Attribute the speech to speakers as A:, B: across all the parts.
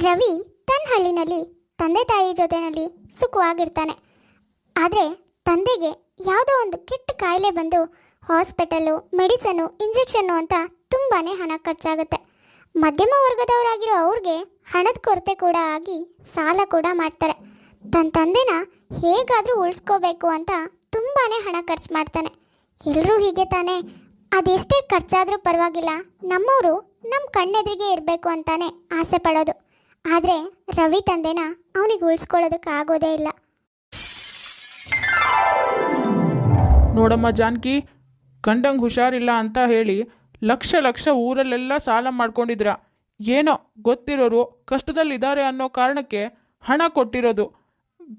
A: ರವಿ ತನ್ನ ಹಳ್ಳಿನಲ್ಲಿ ತಂದೆ ತಾಯಿ ಜೊತೆಯಲ್ಲಿ ಸುಖವಾಗಿರ್ತಾನೆ. ಆದರೆ ತಂದೆಗೆ ಯಾವುದೋ ಒಂದು ಕೆಟ್ಟ ಕಾಯಿಲೆ ಬಂದು ಹಾಸ್ಪಿಟಲ್ಲು, ಮೆಡಿಸನ್ನು, ಇಂಜೆಕ್ಷನ್ನು ಅಂತ ತುಂಬಾ ಹಣ ಖರ್ಚಾಗುತ್ತೆ. ಮಧ್ಯಮ ವರ್ಗದವರಾಗಿರೋ ಅವ್ರಿಗೆ ಹಣದ ಕೊರತೆ ಕೂಡ ಆಗಿ ಸಾಲ ಕೂಡ ಮಾಡ್ತಾರೆ. ತನ್ನ ತಂದೆನ ಹೇಗಾದರೂ ಉಳಿಸ್ಕೋಬೇಕು ಅಂತ ತುಂಬಾ ಹಣ ಖರ್ಚು ಮಾಡ್ತಾನೆ. ಎಲ್ಲರೂ ಹೀಗೆ ತಾನೇ, ಅದೆಷ್ಟೇ ಖರ್ಚಾದರೂ ಪರವಾಗಿಲ್ಲ, ನಮ್ಮವರು ನಮ್ಮ ಕಣ್ಣೆದುರಿಗೆ ಇರಬೇಕು ಅಂತಾನೆ ಆಸೆ ಪಡೋದು. ಆದರೆ ರವಿ ತಂದೆನ ಅವನಿಗೆ ಉಳಿಸ್ಕೊಳ್ಳೋದಕ್ಕೆ ಆಗೋದೇ ಇಲ್ಲ.
B: ನೋಡಮ್ಮ ಜಾನಕಿ, ಗಂಡಂಗೆ ಹುಷಾರಿಲ್ಲ ಅಂತ ಹೇಳಿ ಲಕ್ಷ ಲಕ್ಷ ಊರಲ್ಲೆಲ್ಲ ಸಾಲ ಮಾಡ್ಕೊಂಡಿದ್ರ. ಏನೋ ಗೊತ್ತಿರೋರು ಕಷ್ಟದಲ್ಲಿದ್ದಾರೆ ಅನ್ನೋ ಕಾರಣಕ್ಕೆ ಹಣ ಕೊಟ್ಟಿರೋದು.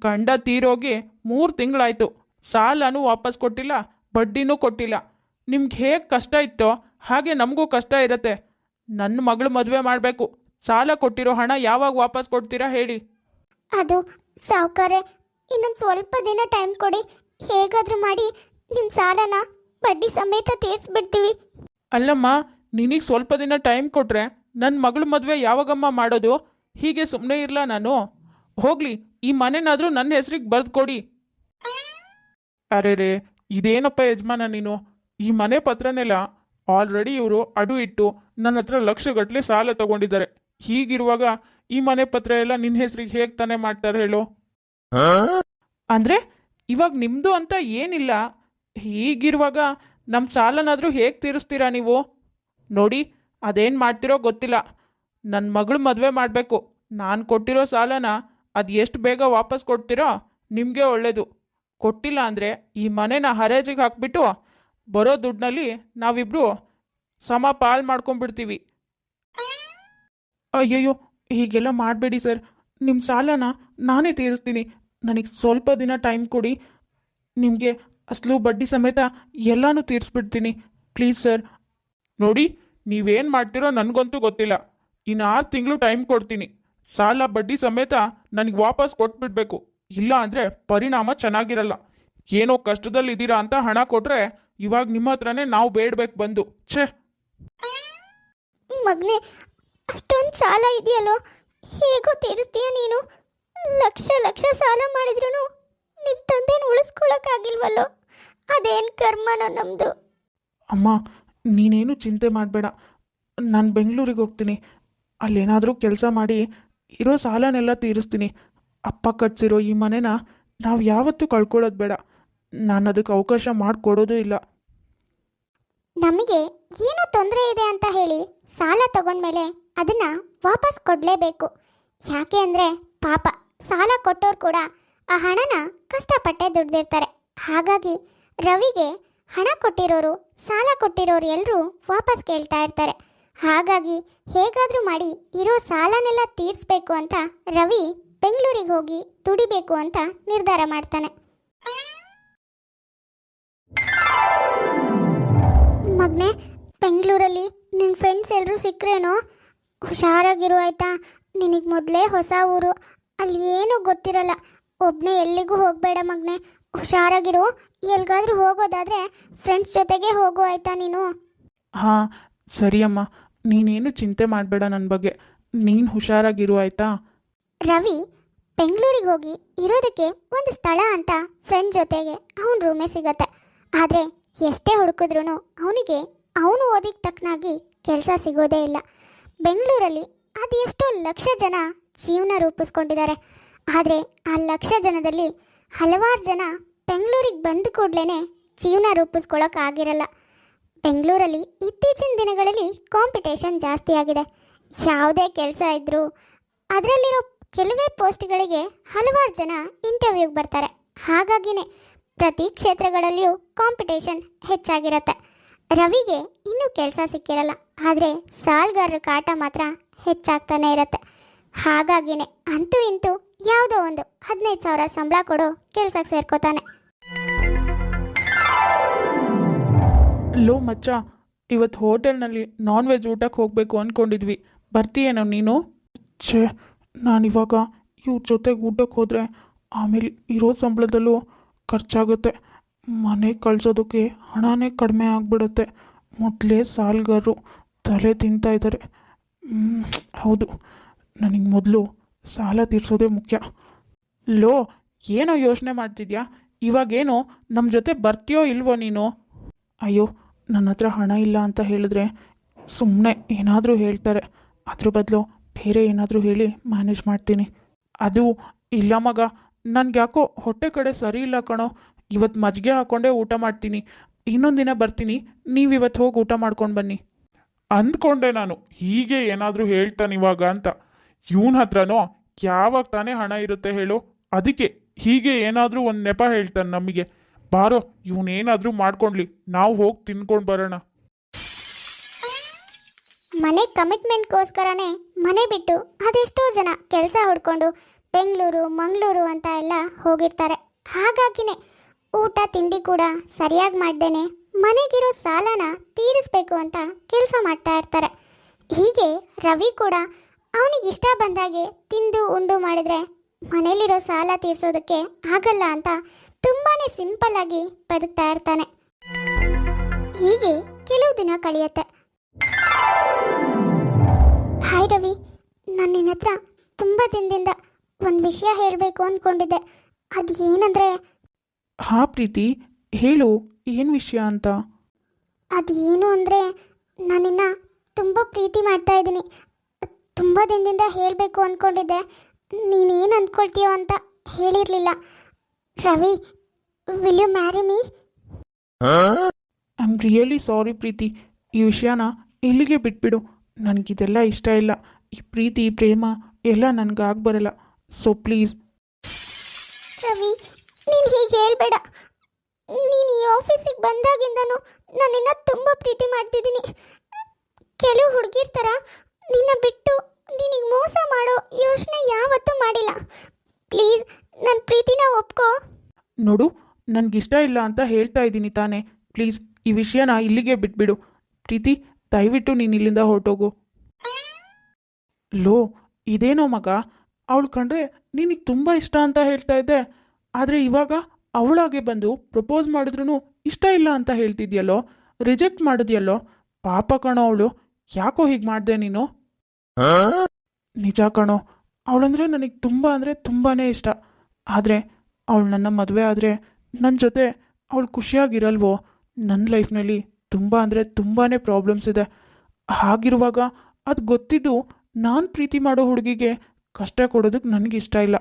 B: ಗಂಡ ತೀರೋಗಿ 3 ತಿಂಗಳಾಯಿತು, ಸಾಲನೂ ವಾಪಸ್ ಕೊಟ್ಟಿಲ್ಲ, ಬಡ್ಡಿನೂ ಕೊಟ್ಟಿಲ್ಲ. ನಿಮ್ಗೆ ಹೇಗೆ ಕಷ್ಟ ಇತ್ತೋ ಹಾಗೆ ನಮಗೂ ಕಷ್ಟ ಇರುತ್ತೆ. ನನ್ನ ಮಗಳು ಮದುವೆ ಮಾಡಬೇಕು, ಸಾಲ ಕೊಟ್ಟಿರೋ ಹಣ ಯಾವಾಗ ವಾಪಸ್ ಕೊಡ್ತೀರಾ ಹೇಳಿ?
A: ಅದು ಸಾವುಕಾರೆ, ಇನ್ನೊಂದು ಸ್ವಲ್ಪ ದಿನ ಟೈಮ್ ಕೊಡಿ, ಹೇಗಾದರೂ ಮಾಡಿ ನಿಮ್ಮ ಸಾಲನ ಬಡ್ಡಿ ಸಮೇತ ತೀರಿಸ್ಬಿಡ್ತೀವಿ.
B: ಅಲ್ಲಮ್ಮ, ನಿನಗೆ ಸ್ವಲ್ಪ ದಿನ ಟೈಮ್ ಕೊಟ್ಟರೆ ನನ್ನ ಮಗಳು ಮದುವೆ ಯಾವಾಗಮ್ಮ ಮಾಡೋದು? ಹೀಗೆ ಸುಮ್ಮನೆ ಇರಲ್ಲ ನಾನು. ಹೋಗಲಿ, ಈ ಮನೆನಾದರೂ ನನ್ನ ಹೆಸ್ರಿಗೆ ಬರೆದು ಕೊಡಿ. ಅರೆ ರೇ, ಇದೇನಪ್ಪ ಯಜಮಾನ ನೀನು? ಈ ಮನೆ ಪತ್ರನೆಲ್ಲ ಆಲ್ರೆಡಿ ಇವರು ಅಡು ಇಟ್ಟು ನನ್ನ ಹತ್ರ ಲಕ್ಷಗಟ್ಟಲೆ ಸಾಲ ತಗೊಂಡಿದ್ದಾರೆ. ಹೀಗಿರುವಾಗ ಈ ಮನೆ ಪತ್ರ ಎಲ್ಲ ನಿನ್ನ ಹೆಸ್ರಿಗೆ ಹೇಗೆ ತಾನೇ ಮಾಡ್ತಾರೆ ಹೇಳು? ಅಂದರೆ ಇವಾಗ ನಿಮ್ಮದು ಅಂತ ಏನಿಲ್ಲ. ಹೀಗಿರುವಾಗ ನಮ್ಮ ಸಾಲನಾದರೂ ಹೇಗೆ ತೀರಿಸ್ತೀರಾ ನೀವು? ನೋಡಿ, ಅದೇನು ಮಾಡ್ತಿರೋ ಗೊತ್ತಿಲ್ಲ. ನನ್ನ ಮಗಳು ಮದುವೆ ಮಾಡಬೇಕು. ನಾನು ಕೊಟ್ಟಿರೋ ಸಾಲನ ಅದು ಎಷ್ಟು ಬೇಗ ವಾಪಸ್ ಕೊಡ್ತೀರೋ ನಿಮಗೆ ಒಳ್ಳೆಯದು. ಕೊಟ್ಟಿಲ್ಲ ಅಂದರೆ ಈ ಮನೆನ ಹರಾಜಿಗೆ ಹಾಕ್ಬಿಟ್ಟು ಬರೋ ದುಡ್ಡಿನಲ್ಲಿ ನಾವಿಬ್ಬರು ಸಮ ಪಾಲು ಮಾಡ್ಕೊಂಡ್ಬಿಡ್ತೀವಿ. ಅಯ್ಯಯ್ಯೋ, ಹೀಗೆಲ್ಲ ಮಾಡಬೇಡಿ ಸರ್. ನಿಮ್ಮ ಸಾಲನ ನಾನೇ ತೀರಿಸ್ತೀನಿ. ನನಗೆ ಸ್ವಲ್ಪ ದಿನ ಟೈಮ್ ಕೊಡಿ. ನಿಮಗೆ ಅಸಲು ಬಡ್ಡಿ ಸಮೇತ ಎಲ್ಲನೂ ತೀರಿಸ್ಬಿಡ್ತೀನಿ, ಪ್ಲೀಸ್ ಸರ್. ನೋಡಿ, ನೀವೇನು ಮಾಡ್ತೀರೋ ನನಗಂತೂ ಗೊತ್ತಿಲ್ಲ. ಇನ್ನು 6 ತಿಂಗಳು ಟೈಮ್ ಕೊಡ್ತೀನಿ. ಸಾಲ ಬಡ್ಡಿ ಸಮೇತ ನನಗೆ ವಾಪಸ್ ಕೊಟ್ಬಿಡ್ಬೇಕು. ಇಲ್ಲ ಅಂದರೆ ಪರಿಣಾಮ ಚೆನ್ನಾಗಿರಲ್ಲ. ಏನೋ ಕಷ್ಟದಲ್ಲಿದ್ದೀರಾ ಅಂತ ಹಣ ಕೊಟ್ಟರೆ ಇವಾಗ ನಿಮ್ಮ ಹತ್ರನೇ ನಾವು ಬೇಡಬೇಕು ಬಂದು. ಛೇ
A: ಮಗನೇ, ಅಷ್ಟೊಂದು ಸಾಲ ಇದೆಯಲ್ಲೋ, ಹೇಗೋ ತೀರಿಸ್ತೀಯ ನೀನು? ಲಕ್ಷ ಲಕ್ಷ ಸಾಲ ಮಾಡಿದ್ರು ನಿಮ್ಮ ತಂದೆನ ಉಳಿಸ್ಕೊಳಕ್ಕಾಗಿಲ್ವಲ್ಲೋ? ಅದೇನು ಕರ್ಮನೋ ನಮ್ಮದು.
B: ಅಮ್ಮ, ನೀನೇನು ಚಿಂತೆ ಮಾಡಬೇಡ. ನಾನು ಬೆಂಗಳೂರಿಗೆ ಹೋಗ್ತೀನಿ. ಅಲ್ಲೇನಾದರೂ ಕೆಲಸ ಮಾಡಿ ಇರೋ ಸಾಲನೆಲ್ಲ ತೀರಿಸ್ತೀನಿ. ಅಪ್ಪ ಕಟ್ಸಿರೋ ಈ ಮನೆನ ನಾವು ಯಾವತ್ತೂ ಕಳ್ಕೊಳ್ಳೋದು ಬೇಡ. ನಾನು ಅದಕ್ಕೆ ಅವಕಾಶ ಮಾಡಿಕೊಡೋದು ಇಲ್ಲ.
A: ನಮಗೆ ಏನೋ ತೊಂದರೆ ಇದೆ ಅಂತ ಹೇಳಿ ಸಾಲ ತಗೊಂಡ್ಮೇಲೆ ಅದನ್ನು ವಾಪಸ್ ಕೊಡಲೇಬೇಕು. ಯಾಕೆ ಅಂದರೆ ಪಾಪ ಸಾಲ ಕೊಟ್ಟೋರು ಕೂಡ ಆ ಹಣನ ಕಷ್ಟಪಟ್ಟೆ ದುಡ್ದಿರ್ತಾರೆ. ಹಾಗಾಗಿ ರವಿಗೆ ಹಣ ಕೊಟ್ಟಿರೋರು, ಸಾಲ ಕೊಟ್ಟಿರೋರು ಎಲ್ಲರೂ ವಾಪಸ್ ಕೇಳ್ತಾ ಇರ್ತಾರೆ. ಹಾಗಾಗಿ ಹೇಗಾದರೂ ಮಾಡಿ ಇರೋ ಸಾಲನೆಲ್ಲ ತೀರಿಸ್ಬೇಕು ಅಂತ ರವಿ ಬೆಂಗಳೂರಿಗೆ ಹೋಗಿ ದುಡಿಬೇಕು ಅಂತ ನಿರ್ಧಾರ ಮಾಡ್ತಾನೆ. ಮಗನೇ, ಬೆಂಗಳೂರಲ್ಲಿ ನಿನ್ನ ಫ್ರೆಂಡ್ಸ್ ಎಲ್ಲರೂ ಸಿಕ್ಕರೇನೋ? ಹುಷಾರಾಗಿರು ಆಯಿತಾ? ನಿನಗೆ ಮೊದಲೇ ಹೊಸ ಊರು, ಅಲ್ಲಿ ಏನೂ ಗೊತ್ತಿರಲ್ಲ. ಒಬ್ಬನೇ ಎಲ್ಲಿಗೂ ಹೋಗಬೇಡ ಮಗನೇ, ಹುಷಾರಾಗಿರು. ಎಲ್ಲಿಗಾದ್ರೂ ಹೋಗೋದಾದರೆ ಫ್ರೆಂಡ್ಸ್ ಜೊತೆಗೆ ಹೋಗು ಆಯಿತಾ ನೀನು?
B: ಹಾಂ ಸರಿಯಮ್ಮ, ನೀನೇನು ಚಿಂತೆ ಮಾಡಬೇಡ ನನ್ನ ಬಗ್ಗೆ. ನೀನು ಹುಷಾರಾಗಿರು ಆಯಿತಾ?
A: ರವಿ ಬೆಂಗಳೂರಿಗೆ ಹೋಗಿ ಇರೋದಕ್ಕೆ ಒಂದು ಸ್ಥಳ ಅಂತ ಫ್ರೆಂಡ್ ಜೊತೆಗೆ ಅವನ ರೂಮೇ ಸಿಗತ್ತೆ. ಆದರೆ ಎಷ್ಟೇ ಹುಡುಕಿದ್ರೂ ಅವನಿಗೆ ಅವನು ಓದಿಗೆ ತಕ್ಕನಾಗಿ ಕೆಲಸ ಸಿಗೋದೇ ಇಲ್ಲ. ಬೆಂಗಳೂರಲ್ಲಿ ಅದು ಎಷ್ಟೋ ಲಕ್ಷ ಜನ ಜೀವನ ರೂಪಿಸ್ಕೊಂಡಿದ್ದಾರೆ. ಆದರೆ ಆ ಲಕ್ಷ ಜನದಲ್ಲಿ ಹಲವಾರು ಜನ ಬೆಂಗಳೂರಿಗೆ ಬಂದ ಕೂಡಲೇ ಜೀವನ ರೂಪಿಸ್ಕೊಳ್ಳೋಕ್ಕಾಗಿರಲ್ಲ. ಬೆಂಗಳೂರಲ್ಲಿ ಇತ್ತೀಚಿನ ದಿನಗಳಲ್ಲಿ ಕಾಂಪಿಟೇಷನ್ ಜಾಸ್ತಿ ಆಗಿದೆ. ಯಾವುದೇ ಕೆಲಸ ಇದ್ದರೂ ಅದರಲ್ಲಿರೋ ಕೆಲವೇ ಪೋಸ್ಟ್ಗಳಿಗೆ ಹಲವಾರು ಜನ ಇಂಟರ್ವ್ಯೂಗೆ ಬರ್ತಾರೆ. ಹಾಗಾಗಿನೇ ಪ್ರತಿ ಕ್ಷೇತ್ರಗಳಲ್ಲಿಯೂ ಕಾಂಪಿಟೇಷನ್ ಹೆಚ್ಚಾಗಿರುತ್ತೆ. ರವಿಗೆ ಇನ್ನೂ ಕೆಲಸ ಸಿಕ್ಕಿರಲ್ಲ, ಆದರೆ ಸಾಲಗಾರರ ಕಾಟ ಮಾತ್ರ ಹೆಚ್ಚಾಗ್ತಾನೆ ಇರುತ್ತೆ. ಹಾಗಾಗಿನೇ ಅಂತೂ ಇಂತೂ ಯಾವುದೋ ಒಂದು 15,000 ಸಂಬಳ ಕೊಡೋ ಕೆಲಸಕ್ಕೆ ಸೇರ್ಕೋತಾನೆ.
B: ಲೋ ಮಚ್ಚ, ಇವತ್ತು ಹೋಟೆಲ್ನಲ್ಲಿ ನಾನ್ ವೆಜ್ ಊಟಕ್ಕೆ ಹೋಗಬೇಕು ಅಂದ್ಕೊಂಡಿದ್ವಿ. ಬರ್ತೀಯೇನೋ ನೀನು? ಛೇ, ನಾನಿವಾಗ ಇವ್ರ ಜೊತೆಗೆ ಊಟಕ್ಕೆ ಹೋದರೆ ಆಮೇಲೆ ಇರೋ ಸಂಬಳದಲ್ಲೂ ಖರ್ಚಾಗುತ್ತೆ. ಮನೆಗೆ ಕಳಿಸೋದಕ್ಕೆ ಹಣನೇ ಕಡಿಮೆ ಆಗಿಬಿಡುತ್ತೆ. ಮೊದಲೇ ಸಾಲಗಾರರು ತಲೆ ತಿಂತಾ ಇದ್ದಾರೆ. ಹೌದು, ನನಗೆ ಮೊದಲು ಸಾಲ ತೀರಿಸೋದೇ ಮುಖ್ಯ. ಲೋ, ಏನೋ ಯೋಚನೆ ಮಾಡ್ತಿದ್ಯಾ? ಇವಾಗೇನೋ ನಮ್ಮ ಜೊತೆ ಬರ್ತೀಯೋ ಇಲ್ವೋ ನೀನು? ಅಯ್ಯೋ, ನನ್ನ ಹತ್ರ ಹಣ ಇಲ್ಲ ಅಂತ ಹೇಳಿದ್ರೆ ಸುಮ್ಮನೆ ಏನಾದರೂ ಹೇಳ್ತಾರೆ. ಅದ್ರ ಬದಲು ಬೇರೆ ಏನಾದರೂ ಹೇಳಿ ಮ್ಯಾನೇಜ್ ಮಾಡ್ತೀನಿ. ಅದು ಇಲ್ಲ ಮಗ, ನನಗೆ ಯಾಕೋ ಹೊಟ್ಟೆ ಕಡೆ ಸರಿ ಇಲ್ಲ ಕಣೋ. ಇವತ್ತು ಮಜ್ಜಿಗೆ ಹಾಕ್ಕೊಂಡೇ ಊಟ ಮಾಡ್ತೀನಿ. ಇನ್ನೊಂದು ದಿನ ಬರ್ತೀನಿ, ನೀವು ಇವತ್ತು ಹೋಗಿ ಊಟ ಮಾಡ್ಕೊಂಡು ಬನ್ನಿ.
C: ಅಂದ್ಕೊಂಡೆ ನಾನು ಹೀಗೆ ಏನಾದರೂ ಹೇಳ್ತಾನಿವಾಗ ಅಂತ. ಇವನ ಹತ್ರನೋ ಯಾವಾಗ ತಾನೇ ಹಣ ಇರುತ್ತೆ ಹೇಳು? ಅದಕ್ಕೆ ಹೀಗೆ ಏನಾದರೂ ಒಂದು ನೆಪ ಹೇಳ್ತಾನೆ ನಮಗೆ. ಬಾರೋ, ಇವನೇನಾದರೂ ಮಾಡ್ಕೊಂಡ್ಲಿ, ನಾವು ಹೋಗಿ ತಿನ್ಕೊಂಡು ಬರೋಣ.
A: ಮನೆ ಕಮಿಟ್ಮೆಂಟ್ಗೋಸ್ಕರನೇ ಮನೆ ಬಿಟ್ಟು ಅದೆಷ್ಟೋ ಜನ ಕೆಲಸ ಹುಡ್ಕೊಂಡು ಬೆಂಗಳೂರು ಮಂಗಳೂರು ಅಂತ ಎಲ್ಲ ಹೋಗಿರ್ತಾರೆ. ಹಾಗಾಗಿನೇ ಊಟ ತಿಂಡಿ ಕೂಡ ಸರಿಯಾಗಿ ಮಾಡ್ದೇನೆ ಮನೆಗಿರೋ ಸಾಲನ ತೀರಿಸ್ಬೇಕು ಅಂತ ಕೆಲಸ ಮಾಡ್ತಾ ಇರ್ತಾರೆ. ಹೀಗೆ ರವಿ ಕೂಡ ಅವನಿಗಿಷ್ಟ ಬಂದಾಗೆ ತಿಂದು ಉಂಡು ಮಾಡಿದ್ರೆ ಮನೇಲಿರೋ ಸಾಲ ತೀರಿಸೋದಕ್ಕೆ ಆಗಲ್ಲ ಅಂತ ತುಂಬಾನೇ ಸಿಂಪಲ್ ಆಗಿ ಬದುಕ್ತಾ ಇರ್ತಾನೆ. ಹೀಗೆ ಕೆಲವು ದಿನ ಕಳೆಯುತ್ತೆ. ಹಾಯ್ ರವಿ, ನಾನು ನಿನ್ನ ಹತ್ರ ತುಂಬ ದಿನದಿಂದ ಒಂದು ವಿಷಯ ಹೇಳಬೇಕು ಅಂದ್ಕೊಂಡಿದ್ದೆ. ಅದು ಏನಂದರೆ,
B: ಹಾಂ ಪ್ರೀತಿ, ಹೇಳು, ಏನು ವಿಷಯ ಅಂತ?
A: ಅದು ಏನು ಅಂದರೆ, ನಾನಿನ್ನ ತುಂಬ ಪ್ರೀತಿ ಮಾಡ್ತಾ ಇದ್ದೀನಿ. ತುಂಬ ದಿನದಿಂದ ಹೇಳಬೇಕು ಅಂದ್ಕೊಂಡಿದ್ದೆ. ನೀನೇನು ಅಂದ್ಕೊಳ್ತೀಯೋ ಅಂತ ಹೇಳಿರಲಿಲ್ಲ. Ravi, will you marry me?
B: I am really sorry Preeti. ಈ ವಿಷಯನ ಇಲ್ಲಿಗೆ ಬಿಟ್ಬಿಡು. ನನಗಿದೆಲ್ಲ ಇಷ್ಟ ಇಲ್ಲ. ಈ ಪ್ರೀತಿ ಪ್ರೇಮ ಎಲ್ಲ ನನಗಾಗ್ಬರಲ್ಲ. So please.
A: ರವಿ, ನೀನು ಹೀಗೆ ಹೇಳ್ಬೇಡ. ನೀನು ಈ ಆಫೀಸಿಗೆ ಬಂದಾಗಿಂದನೂ ನನ್ನಿನ್ನ ತುಂಬ ಪ್ರೀತಿ ಮಾಡ್ತಿದ್ದೀನಿ. ಕೆಲವು ಹುಡುಗಿರ ಥರ ನಿನ್ನ ಬಿಟ್ಟು ನಿನಗೆ ಮೋಸ ಮಾಡೋ ಯೋಚನೆ ಯಾವತ್ತೂ ಮಾಡಿಲ್ಲ. ಪ್ಲೀಸ್ ನನ್ನ ಪ್ರೀತಿನ ಒಪ್ಕೋ.
B: ನೋಡು, ನನಗಿಷ್ಟ ಇಲ್ಲ ಅಂತ ಹೇಳ್ತಾ ಇದ್ದೀನಿ ತಾನೇ. ಪ್ಲೀಸ್ ಈ ವಿಷಯನ ಇಲ್ಲಿಗೆ ಬಿಟ್ಬಿಡು. ಪ್ರೀತಿ, ದಯವಿಟ್ಟು ನೀನು ಇಲ್ಲಿಂದ ಹೊರಟೋಗು. ಲೋ, ಇದೇನೋ ಮಗ, ಅವಳು ಕಂಡ್ರೆ ನಿನಗೆ ತುಂಬ ಇಷ್ಟ ಅಂತ ಹೇಳ್ತಾ ಇದ್ದೆ. ಆದರೆ ಇವಾಗ ಅವಳಾಗೆ ಬಂದು ಪ್ರಪೋಸ್ ಮಾಡಿದ್ರೂ ಇಷ್ಟ ಇಲ್ಲ ಅಂತ ಹೇಳ್ತಿದ್ಯಲ್ಲೋ, ರಿಜೆಕ್ಟ್ ಮಾಡಿದ್ಯಲ್ಲೋ. ಪಾಪ ಕಣೋ ಅವಳು. ಯಾಕೋ ಹೀಗೆ ಮಾಡಿದೆ ನೀನು? ನಿಜ ಕಣೋ, ಅವಳಂದರೆ ನನಗೆ ತುಂಬ ಅಂದರೆ ತುಂಬಾ ಇಷ್ಟ. ಆದರೆ ಅವಳು ನನ್ನ ಮದುವೆ ಆದರೆ ನನ್ನ ಜೊತೆ ಅವಳು ಖುಷಿಯಾಗಿರಲ್ವೋ? ನನ್ನ ಲೈಫ್ನಲ್ಲಿ ತುಂಬ ಅಂದರೆ ತುಂಬಾ ಪ್ರಾಬ್ಲಮ್ಸ್ ಇದೆ. ಹಾಗಿರುವಾಗ ಅದು ಗೊತ್ತಿದ್ದು ನಾನು ಪ್ರೀತಿ ಮಾಡೋ ಹುಡುಗಿಗೆ ಕಷ್ಟ ಕೊಡೋದಕ್ಕೆ ನನಗಿಷ್ಟ ಇಲ್ಲ.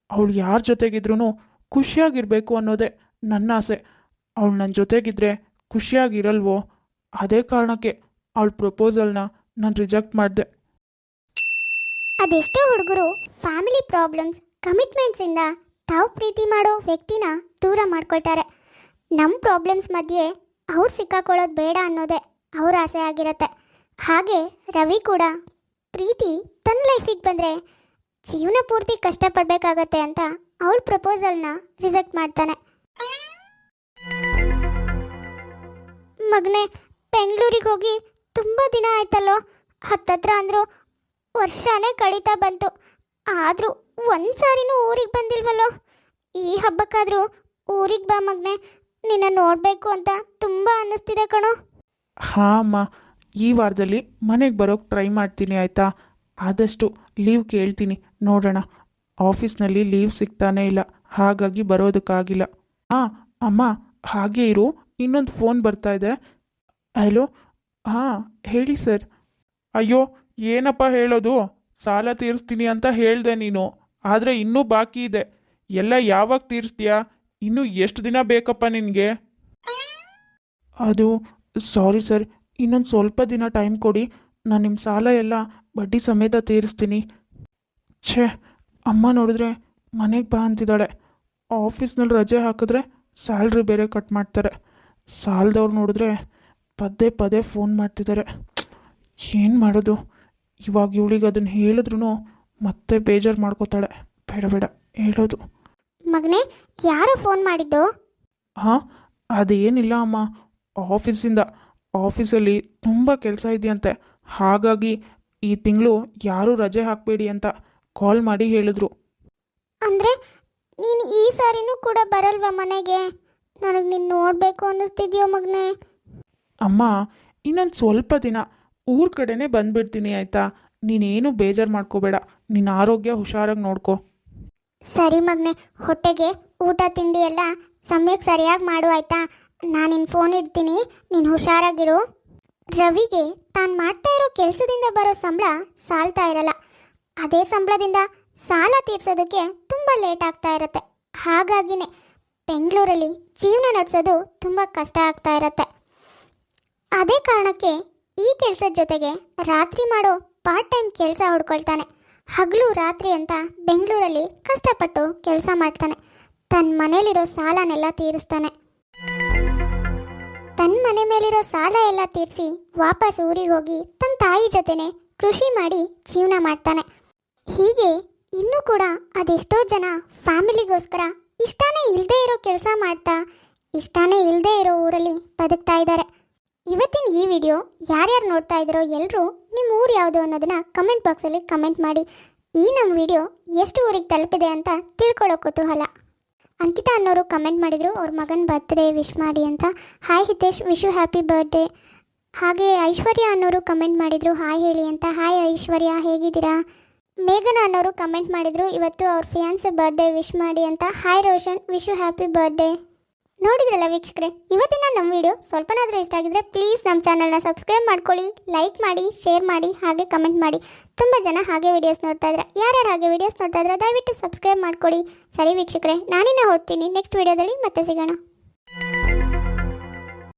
B: ಅವಳು ಯಾರ ಜೊತೆಗಿದ್ರೂ ಖುಷಿಯಾಗಿರಬೇಕು ಅನ್ನೋದೇ ನನ್ನ ಆಸೆ. ಅವಳು ನನ್ನ ಜೊತೆಗಿದ್ರೆ ಖುಷಿಯಾಗಿರಲ್ವೋ? ಅದೇ ಕಾರಣಕ್ಕೆ ಅವಳ ಪ್ರಪೋಸಲ್ನ ನಾನು ರಿಜೆಕ್ಟ್ ಮಾಡಿದೆ.
A: ಅದೆಷ್ಟೋ ಹುಡುಗರು ಫ್ಯಾಮಿಲಿ ಪ್ರಾಬ್ಲಮ್ಸ್, ಕಮಿಟ್ಮೆಂಟ್ಸಿಂದ ತಾವು ಪ್ರೀತಿ ಮಾಡೋ ವ್ಯಕ್ತಿನ ದೂರ ಮಾಡ್ಕೊಳ್ತಾರೆ. ನಮ್ಮ ಪ್ರಾಬ್ಲಮ್ಸ್ ಮಧ್ಯೆ ಅವ್ರು ಸಿಕ್ಕಾಕೊಳ್ಳೋದು ಬೇಡ ಅನ್ನೋದೇ ಅವ್ರ ಆಸೆ ಆಗಿರತ್ತೆ. ಹಾಗೆ ರವಿ ಕೂಡ ಪ್ರೀತಿ ತನ್ನ ಲೈಫಿಗೆ ಬಂದರೆ ಜೀವನ ಪೂರ್ತಿ ಕಷ್ಟಪಡಬೇಕಾಗತ್ತೆ ಅಂತ ಅವಳ ಪ್ರಪೋಸಲ್ನ ರಿಜೆಕ್ಟ್ ಮಾಡ್ತಾನೆ. ಮಗನೇ, ಬೆಂಗಳೂರಿಗೆ ಹೋಗಿ ತುಂಬ ದಿನ ಆಯ್ತಲ್ಲೋ. ಹತ್ತತ್ರ ಅಂದರು ವರ್ಷನೇ ಕಳೀತಾ ಬಂತು. ಆದರೂ ಒಂದು ಸಾರಿನೂ ಊರಿಗೆ ಬಂದಿಲ್ವಲ್ಲೋ. ಈ ಹಬ್ಬಕ್ಕಾದರೂ ಊರಿಗೆ ಬಾ ಮಗನೇ. ನಿನ್ನ ನೋಡಬೇಕು ಅಂತ ತುಂಬ ಅನ್ನಿಸ್ತಿದೆ ಕಣೋ.
B: ಹಾಂ ಅಮ್ಮ, ಈ ವಾರದಲ್ಲಿ ಮನೆಗೆ ಬರೋಕ್ಕೆ ಟ್ರೈ ಮಾಡ್ತೀನಿ ಆಯಿತಾ? ಆದಷ್ಟು ಲೀವ್ ಕೇಳ್ತೀನಿ, ನೋಡೋಣ. ಆಫೀಸ್ನಲ್ಲಿ ಲೀವ್ ಸಿಗ್ತಾನೇ ಇಲ್ಲ, ಹಾಗಾಗಿ ಬರೋದಕ್ಕಾಗಿಲ್ಲ. ಹಾಂ ಅಮ್ಮ, ಹಾಗೇ ಇರು, ಇನ್ನೊಂದು ಫೋನ್ ಬರ್ತಾ ಇದೆ. ಹಲೋ, ಹಾಂ ಹೇಳಿ ಸರ್.
C: ಅಯ್ಯೋ, ಏನಪ್ಪ ಹೇಳೋದು? ಸಾಲ ತೀರಿಸ್ತೀನಿ ಅಂತ ಹೇಳಿದೆ ನೀನು, ಆದರೆ ಇನ್ನೂ ಬಾಕಿ ಇದೆ. ಎಲ್ಲ ಯಾವಾಗ ತೀರಿಸ್ತೀಯಾ? ಇನ್ನೂ ಎಷ್ಟು ದಿನ ಬೇಕಪ್ಪ ನಿನಗೆ?
B: ಅದು ಸಾರಿ ಸರ್, ಇನ್ನೊಂದು ಸ್ವಲ್ಪ ದಿನ ಟೈಮ್ ಕೊಡಿ. ನಾನು ನಿಮ್ಮ ಸಾಲ ಎಲ್ಲ ಬಡ್ಡಿ ಸಮೇತ ತೀರಿಸ್ತೀನಿ. ಛೇ, ಅಮ್ಮ ನೋಡಿದ್ರೆ ಮನೆಗೆ ಬಾ ಅಂತಿದ್ದಾಳೆ. ಆಫೀಸ್ನಲ್ಲಿ ರಜೆ ಹಾಕಿದ್ರೆ ಸ್ಯಾಲ್ರಿ ಬೇರೆ ಕಟ್ ಮಾಡ್ತಾರೆ. ಸಾಲದವ್ರು ನೋಡಿದ್ರೆ ಪದೇ ಪದೇ ಫೋನ್ ಮಾಡ್ತಿದ್ದಾರೆ. ಏನು ಮಾಡೋದು? ಇವಾಗ ಇವಳಿಗೆ ಅದನ್ನು ಹೇಳಿದ್ರು ಮತ್ತೆ ಬೇಜಾರು ಮಾಡ್ಕೋತಾಳೆ. ಬೇಡ ಬೇಡ ಹೇಳೋದು.
A: ಮಗನೇ, ಯಾರೋ ಫೋನ್ ಮಾಡಿದ್ದು?
B: ಹಾಂ, ಅದೇನಿಲ್ಲ ಅಮ್ಮ, ಆಫೀಸಲ್ಲಿ ತುಂಬ ಕೆಲಸ ಇದೆಯಂತೆ. ಹಾಗಾಗಿ ಈ ತಿಂಗಳು ಯಾರೂ ರಜೆ ಹಾಕಬೇಡಿ ಅಂತ ಕಾಲ್ ಮಾಡಿ ಹೇಳಿದ್ರು.
A: ಅಂದರೆ ನೀನು ಈ ಸಾರಿನೂ ಕೂಡ ಬರಲ್ವಾ ಮನೆಗೆ? ನನಗೆ ನಿನ್ನ ನೋಡಬೇಕು ಅನ್ನಿಸ್ತಿದ್ಯೋ ಮಗನೇ.
B: ಅಮ್ಮ, ಇನ್ನೊಂದು ಸ್ವಲ್ಪ ದಿನ ಊರ ಕಡೆನೇ ಬಂದುಬಿಡ್ತೀನಿ ಆಯಿತಾ? ನೀನೇನು ಬೇಜಾರು ಮಾಡ್ಕೋಬೇಡ. ನಿನ್ನ ಆರೋಗ್ಯ ಹುಷಾರಾಗಿ ನೋಡ್ಕೋ.
A: ಸರಿ ಮಗನೆ, ಹೊಟ್ಟೆಗೆ ಊಟ ತಿಂಡಿ ಎಲ್ಲ ಸಮಯಕ್ಕೆ ಸರಿಯಾಗಿ ಮಾಡು ಆಯ್ತಾ. ನಾನಿನ್ ಫೋನ್ ಇಡ್ತೀನಿ, ನೀನು ಹುಷಾರಾಗಿರು. ರವಿಗೆ ತಾನು ಮಾಡ್ತಾ ಇರೋ ಕೆಲಸದಿಂದ ಬರೋ ಸಂಬಳ ಸಾಲ್ತಾ ಇರಲ್ಲ. ಅದೇ ಸಂಬಳದಿಂದ ಸಾಲ ತೀರ್ಸೋದಕ್ಕೆ ತುಂಬ ಲೇಟ್ ಆಗ್ತಾ ಇರುತ್ತೆ. ಹಾಗಾಗಿನೇ ಬೆಂಗಳೂರಲ್ಲಿ ಜೀವನ ನಡೆಸೋದು ತುಂಬ ಕಷ್ಟ ಆಗ್ತಾ ಇರುತ್ತೆ. ಅದೇ ಕಾರಣಕ್ಕೆ ಈ ಕೆಲಸದ ಜೊತೆಗೆ ರಾತ್ರಿ ಮಾಡೋ ಪಾರ್ಟ್ ಟೈಮ್ ಕೆಲಸ ಹುಡ್ಕೊಳ್ತಾನೆ. ಹಗಲು ರಾತ್ರಿ ಅಂತ ಬೆಂಗಳೂರಲ್ಲಿ ಕಷ್ಟಪಟ್ಟು ಕೆಲಸ ಮಾಡ್ತಾನೆ. ತನ್ನ ಮನೇಲಿರೋ ಸಾಲನೆಲ್ಲ ತೀರಿಸ್ತಾನೆ. ತನ್ನ ಮನೆ ಮೇಲಿರೋ ಸಾಲ ಎಲ್ಲ ತೀರಿಸಿ ವಾಪಸ್ ಊರಿಗೆ ಹೋಗಿ ತನ್ನ ತಾಯಿ ಜೊತೆನೆ ಕೃಷಿ ಮಾಡಿ ಜೀವನ ಮಾಡ್ತಾನೆ. ಹೀಗೆ ಇನ್ನೂ ಕೂಡ ಅದೆಷ್ಟೋ ಜನ ಫ್ಯಾಮಿಲಿಗೋಸ್ಕರ ಇಷ್ಟನೇ ಇಲ್ಲದೆ ಇರೋ ಕೆಲಸ ಮಾಡ್ತಾ ಇಷ್ಟನೇ ಇಲ್ಲದೆ ಇರೋ ಊರಲ್ಲಿ ಬದುಕ್ತಾ ಇದ್ದಾರೆ. ಇವತ್ತಿನ ಈ ವಿಡಿಯೋ ಯಾರ್ಯಾರು ನೋಡ್ತಾ ಇದ್ದಾರೋ ಎಲ್ಲರೂ ನಿಮ್ಮ ಊರು ಯಾವುದು ಅನ್ನೋದನ್ನ ಕಮೆಂಟ್ ಬಾಕ್ಸಲ್ಲಿ ಕಮೆಂಟ್ ಮಾಡಿ. ಈ ನಮ್ಮ ವಿಡಿಯೋ ಎಷ್ಟು ಊರಿಗೆ ತಲುಪಿದೆ ಅಂತ ತಿಳ್ಕೊಳ್ಳೋ ಕುತೂಹಲ. ಅಂಕಿತಾ ಅನ್ನೋರು ಕಮೆಂಟ್ ಮಾಡಿದರು ಅವ್ರ ಮಗನ ಬರ್ತ್ಡೇ ವಿಶ್ ಮಾಡಿ ಅಂತ. Hi Hitesh, wish you happy birthday. ಹಾಗೆ ಐಶ್ವರ್ಯ ಅನ್ನೋರು ಕಮೆಂಟ್ ಮಾಡಿದರು ಹಾಯ್ ಹೇಳಿ ಅಂತ. ಹಾಯ್ ಐಶ್ವರ್ಯ, ಹೇಗಿದ್ದೀರಾ? ಮೇಘನಾ ಅನ್ನೋರು ಕಮೆಂಟ್ ಮಾಡಿದರು ಇವತ್ತು ಅವ್ರ ಫಿಯಾನ್ಸೆ ಬರ್ತ್ಡೇ ವಿಶ್ ಮಾಡಿ ಅಂತ. Hi Roshan, wish you happy birthday. ನೋಡಿದ್ರಲ್ಲ ವೀಕ್ಷಕರೇ, ಇವತ್ತಿನ ನಮ್ಮ ವಿಡಿಯೋ ಸ್ವಲ್ಪನಾದರೂ ಇಷ್ಟ ಆಗಿದ್ರೆ ಪ್ಲೀಸ್ ನಮ್ಮ ಚಾನಲ್ನ ಸಬ್ಸ್ಕ್ರೈಬ್ ಮಾಡ್ಕೊಳ್ಳಿ, ಲೈಕ್ ಮಾಡಿ, ಶೇರ್ ಮಾಡಿ, ಹಾಗೆ ಕಮೆಂಟ್ ಮಾಡಿ. ತುಂಬ ಜನ ಹಾಗೆ ವಿಡಿಯೋಸ್ ನೋಡ್ತಾ ಇದ್ದಾರೆ. ಯಾರ್ಯಾರು ಹಾಗೆ ವಿಡಿಯೋಸ್ ನೋಡ್ತಾ ಇದ್ರೆ ದಯವಿಟ್ಟು ಸಬ್ಸ್ಕ್ರೈಬ್ ಮಾಡ್ಕೊಳ್ಳಿ. ಸರಿ ವೀಕ್ಷಕರೇ, ನಾನಿನ್ನ ಹೊರಡ್ತೀನಿ. ನೆಕ್ಸ್ಟ್ ವಿಡಿಯೋದಲ್ಲಿ ಮತ್ತೆ ಸಿಗೋಣ.